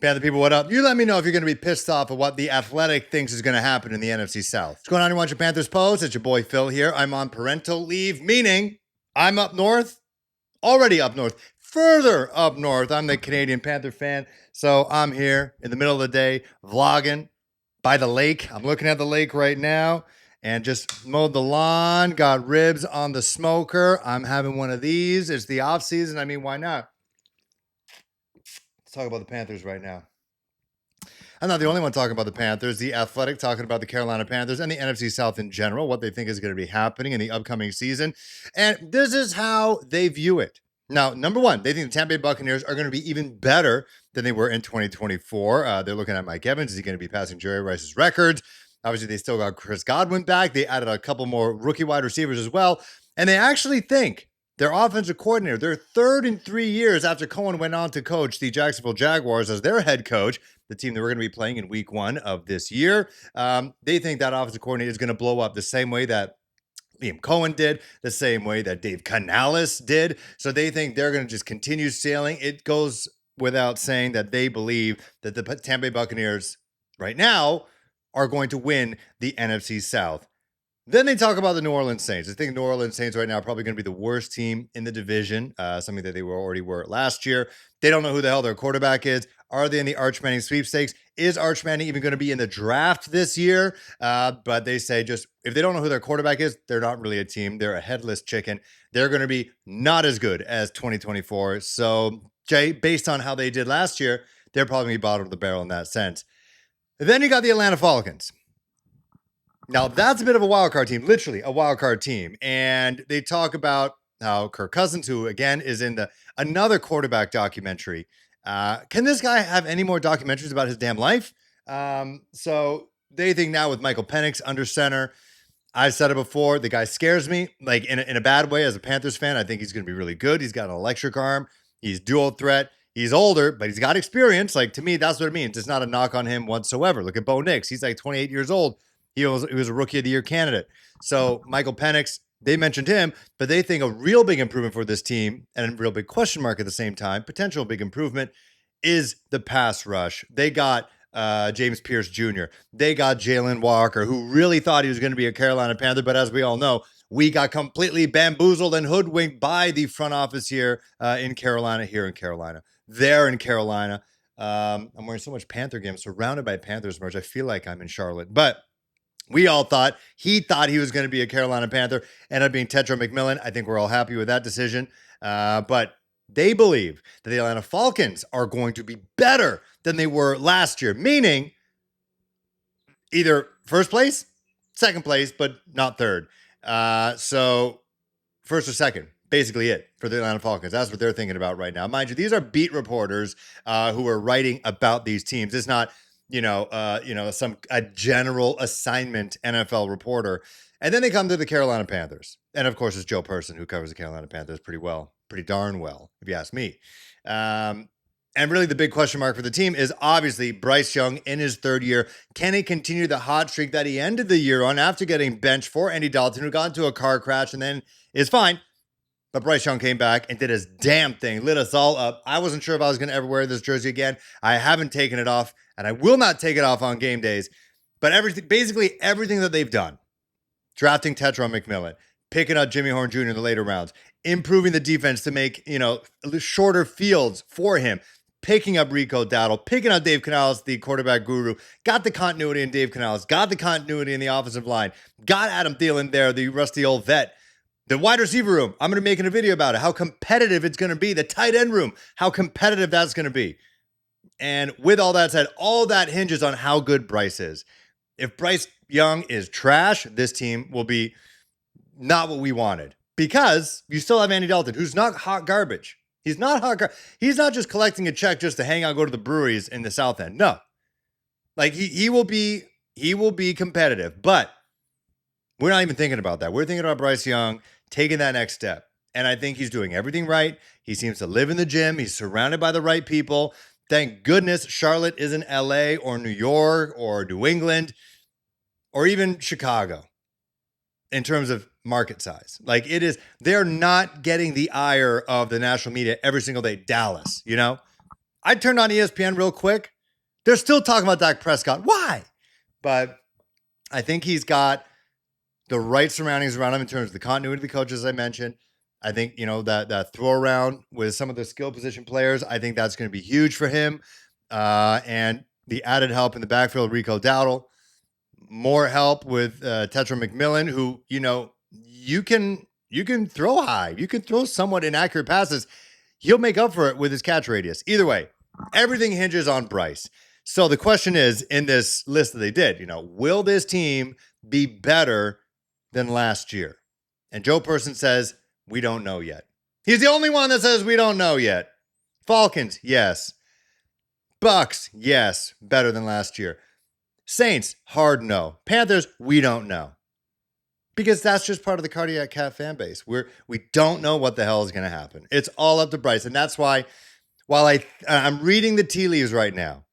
Panther people, what up? You let me know if you're going to be pissed off at what the Athletic thinks is going to happen in the NFC South. What's going on? You watch your Panthers Post? It's your boy Phil here. I'm on parental leave, meaning I'm up north, already up north, further up north. I'm the Canadian Panther fan, so I'm here in the middle of the day vlogging by the lake. I'm looking at the lake right now and just mowed the lawn, got ribs on the smoker. I'm having one of these. It's the off season. I mean, why not? Let's talk about the Panthers right now. I'm not the only one talking about the Panthers. The Athletic talking about the Carolina Panthers and the NFC South in general, what they think is going to be happening in the upcoming season. And this is how they view it. Now, number one, they think the Tampa Bay Buccaneers are going to be even better than they were in 2024. They're looking at Mike Evans. Is he going to be passing Jerry Rice's records? Obviously, they still got Chris Godwin back. They added a couple more rookie wide receivers as well. And they actually think their offensive coordinator, their third in 3 years after Cohen went on to coach the Jacksonville Jaguars as their head coach, the team that we're going to be playing in week 1 of this year. They think that offensive coordinator is going to blow up the same way that Liam Cohen did, the same way that Dave Canales did. So they think they're going to just continue sailing. It goes without saying that they believe that the Tampa Bay Buccaneers right now are going to win the NFC South. Then they talk about the New Orleans Saints. I think New Orleans Saints right now are probably going to be the worst team in the division, something that they already were last year. They don't know who the hell their quarterback is. Are they in the Arch Manning sweepstakes? Is Arch Manning even going to be in the draft this year? But they say just if they don't know who their quarterback is, they're not really a team. They're a headless chicken. They're going to be not as good as 2024. So, Jay, based on how they did last year, they're probably going to be bottom of the barrel in that sense. Then you got the Atlanta Falcons. Now, that's a bit of a wild card team, literally a wild card team. And they talk about how Kirk Cousins, who again is in another quarterback documentary, can this guy have any more documentaries about his damn life? So they think now with Michael Penix under center, I've said it before, the guy scares me, like in a bad way as a Panthers fan. I think he's going to be really good. He's got an electric arm. He's dual threat. He's older, but he's got experience. Like, to me, that's what it means. It's not a knock on him whatsoever. Look at Bo Nix. He's like 28 years old. He was a Rookie of the Year candidate. So Michael Penix, they mentioned him, but they think a real big improvement for this team and a real big question mark at the same time, potential big improvement, is the pass rush. They got James Pierce Jr. They got Jalen Walker, who really thought he was going to be a Carolina Panther, but as we all know, we got completely bamboozled and hoodwinked by the front office here in Carolina. There in Carolina. I'm wearing so much Panther gear. I'm surrounded by Panthers merch. I feel like I'm in Charlotte, but we all thought he was going to be a Carolina Panther, ended up being Tetra McMillan. I think we're all happy with that decision. But they believe that the Atlanta Falcons are going to be better than they were last year, meaning either first place, second place, but not third. So first or second, basically it for the Atlanta Falcons. That's what they're thinking about right now. Mind you, these are beat reporters who are writing about these teams. It's not a general assignment NFL reporter. And then they come to the Carolina Panthers. And of course, it's Joe Person who covers the Carolina Panthers pretty darn well, if you ask me. And really the big question mark for the team is obviously Bryce Young in his third year. Can he continue the hot streak that he ended the year on after getting benched for Andy Dalton, who got into a car crash and then is fine? But Bryce Young came back and did his damn thing, lit us all up. I wasn't sure if I was going to ever wear this jersey again. I haven't taken it off, and I will not take it off on game days. But basically everything that they've done, drafting Tetra McMillan, picking up Jimmy Horn Jr. in the later rounds, improving the defense to make, shorter fields for him, picking up Rico Dowdle, picking up Dave Canales, the quarterback guru, got the continuity in Dave Canales, got the continuity in the offensive line, got Adam Thielen there, the rusty old vet. The wide receiver room, I'm going to be making a video about it, how competitive it's going to be. The tight end room, how competitive that's going to be. And with all that said, all that hinges on how good Bryce is. If Bryce Young is trash, this team will be not what we wanted. Because you still have Andy Dalton, who's not hot garbage. He's not hot garbage. He's not just collecting a check just to hang out, go to the breweries in the South End. No. Like, he will be competitive. But we're not even thinking about that. We're thinking about Bryce Young taking that next step. And I think he's doing everything right. He seems to live in the gym. He's surrounded by the right people. Thank goodness Charlotte isn't LA or New York or New England or even Chicago in terms of market size. Like, it is, they're not getting the ire of the national media every single day. Dallas, I turned on ESPN real quick. They're still talking about Dak Prescott. Why? But I think he's got the right surroundings around him in terms of the continuity of the coaches, as I mentioned. I think, that throw around with some of the skill position players, I think that's going to be huge for him. And the added help in the backfield, Rico Dowdle. More help with Tetra McMillan, who, you can throw high. You can throw somewhat inaccurate passes. He'll make up for it with his catch radius. Either way, everything hinges on Bryce. So the question is, in this list that they did, will this team be better than last year? And Joe Person says, we don't know yet. He's the only one that says we don't know yet. Falcons, yes. Bucks, yes, better than last year. Saints, hard no. Panthers, we don't know. Because that's just part of the Cardiac Cat fan base. We don't know what the hell is going to happen. It's all up to Bryce. And that's why, while I'm reading the tea leaves right now,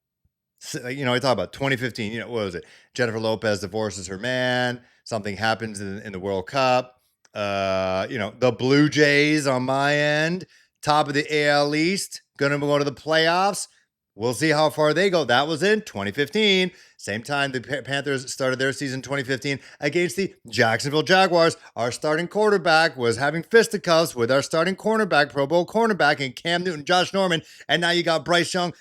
I talk about 2015, what was it? Jennifer Lopez divorces her man. Something happens in the World Cup. The Blue Jays on my end, top of the AL East, going to go to the playoffs. We'll see how far they go. That was in 2015. Same time the Panthers started their season 2015 against the Jacksonville Jaguars. Our starting quarterback was having fisticuffs with our starting cornerback, Pro Bowl cornerback, and Cam Newton, Josh Norman. And now you got Bryce Young,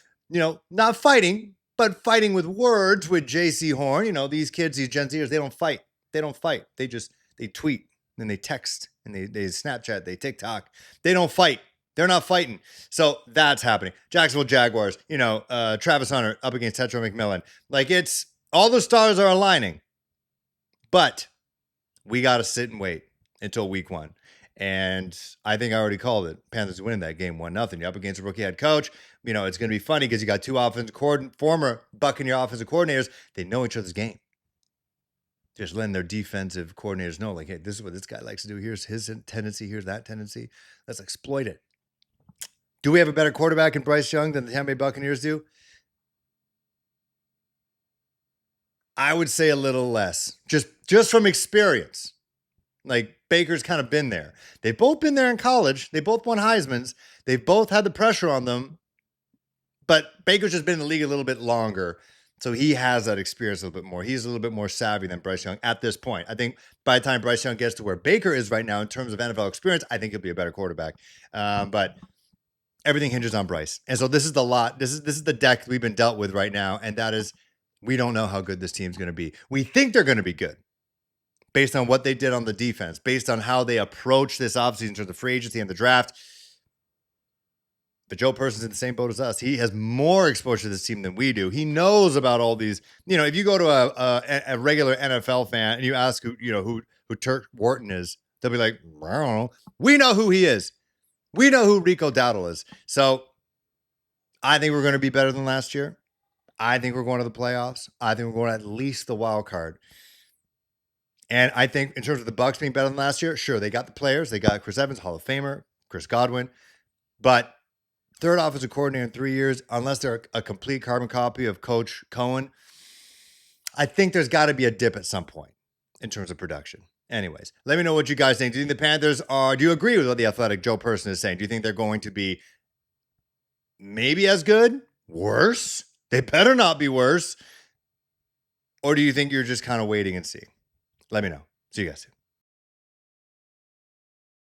not fighting, but fighting with words with J.C. Horn. These kids, these Gen Zers, they don't fight. They don't fight. They tweet, and they text, and they Snapchat, they TikTok. They don't fight. They're not fighting. So that's happening. Jacksonville Jaguars, Travis Hunter up against Tetra McMillan. It's all the stars are aligning. But we got to sit and wait until week 1. And I think I already called it. Panthers winning that game 1-0. You're up against a rookie head coach. It's going to be funny because you got two former Buccaneers offensive coordinators. They know each other's game. Just letting their defensive coordinators know, hey, this is what this guy likes to do. Here's his tendency. Here's that tendency. Let's exploit it. Do we have a better quarterback in Bryce Young than the Tampa Bay Buccaneers do? I would say a little less. Just from experience. Baker's kind of been there. They've both been there in college. They both won Heisman's. They've both had the pressure on them. But Baker's just been in the league a little bit longer. So he has that experience a little bit more. He's a little bit more savvy than Bryce Young at this point. I think by the time Bryce Young gets to where Baker is right now in terms of NFL experience, I think he'll be a better quarterback. But everything hinges on Bryce. And so this is the lot. This is the deck we've been dealt with right now. And that is, we don't know how good this team's going to be. We think they're going to be good based on what they did on the defense, based on how they approach this offseason in terms of free agency and the draft. But Joe Person's in the same boat as us. He has more exposure to this team than we do. He knows about all these. If you go to a regular NFL fan and you ask who Turk Wharton is, they'll be like, I don't know. We know who he is. We know who Rico Dowdle is. So I think we're going to be better than last year. I think we're going to the playoffs. I think we're going to at least the wild card. And I think in terms of the Bucs being better than last year, sure, they got the players. They got Chris Evans, Hall of Famer, Chris Godwin. But third offensive coordinator in 3 years, unless they're a complete carbon copy of Coach Cohen, I think there's got to be a dip at some point in terms of production. Anyways, let me know what you guys think. Do you think the Panthers do you agree with what the Athletic Joe Person is saying? Do you think they're going to be maybe as good? Worse? They better not be worse. Or do you think you're just kind of waiting and see? Let me know. See you guys soon.